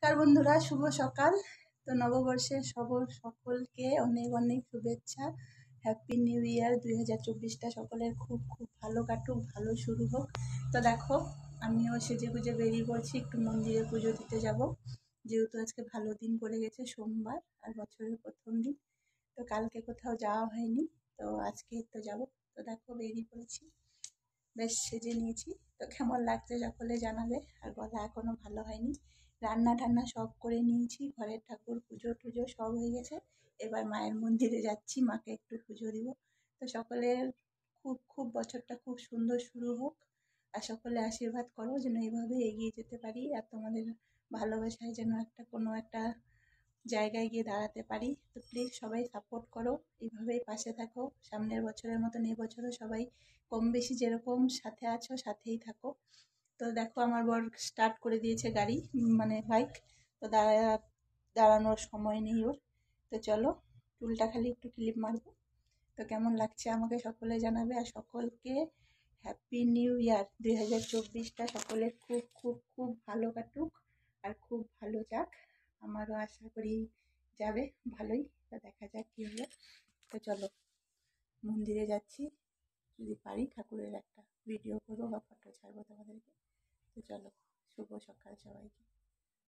নমস্কার বন্ধুরা, শুভ সকাল। তো নববর্ষের সকলকে অনেক অনেক শুভেচ্ছা। হ্যাপি নিউ ইয়ার 2024টা সকলের খুব খুব ভালো কাটুক, ভালো শুরু হোক। তো দেখো, আমিও সেজে গুজে বেরিয়ে পড়ছি, একটু মন্দিরে পুজো দিতে যাব, যেহেতু আজকে ভালো দিন পড়ে গেছে, সোমবার আর বছরের প্রথম দিন। তো কালকে কোথাও যাওয়া হয়নি, তো আজকে তো যাব। তো দেখো বেরিয়ে পড়েছি, বেশ সেজে নিয়েছি। তো কেমন লাগছে সকলে জানাবে। আর গলা এখনো ভালো হয়নি, রান্না টান্না সব করে নিয়েছি, ঘরের ঠাকুর পুজো টুজো সব হয়ে গেছে। এবার মায়ের মন্দিরে যাচ্ছি, মাকে একটু পুজো দিব। তো সকলের খুব খুব বছরটা খুব সুন্দর শুরু হোক, আর সকলে আশীর্বাদ করো যেন এইভাবে এগিয়ে যেতে পারি, আর তোমাদের ভালোবাসায় যেন কোনো একটা জায়গায় গিয়ে দাঁড়াতে পারি। তো প্লিজ সবাই সাপোর্ট করো, এইভাবেই পাশে থাকো। সামনের বছরের মতন এবছরও সবাই কম বেশি যেরকম সাথে আছো সাথেই থাকো। তো দেখো, আমার বর স্টার্ট করে দিয়েছে গাড়ি, মানে বাইক। তো দাঁড়ানোর সময় নেই ওর। তো চলো, চুলটা খালি একটু ক্লিপ মারবো। তো কেমন লাগছে আমাকে সকলে জানাবে, আর সকলকে হ্যাপি নিউ ইয়ার 2024টা সকলের খুব খুব খুব ভালো কাটুক, আর খুব ভালো যাক। আমারও আশা করি যাবে ভালোই। তো দেখা যাক কী হলো। তো চলো, মন্দিরে যাচ্ছি, যদি পারি ঠাকুরের একটা ভিডিও করবো বা ফটো ছাড়বো তোমাদেরকে। তো চলো, শুভ সকাল সবাইকে।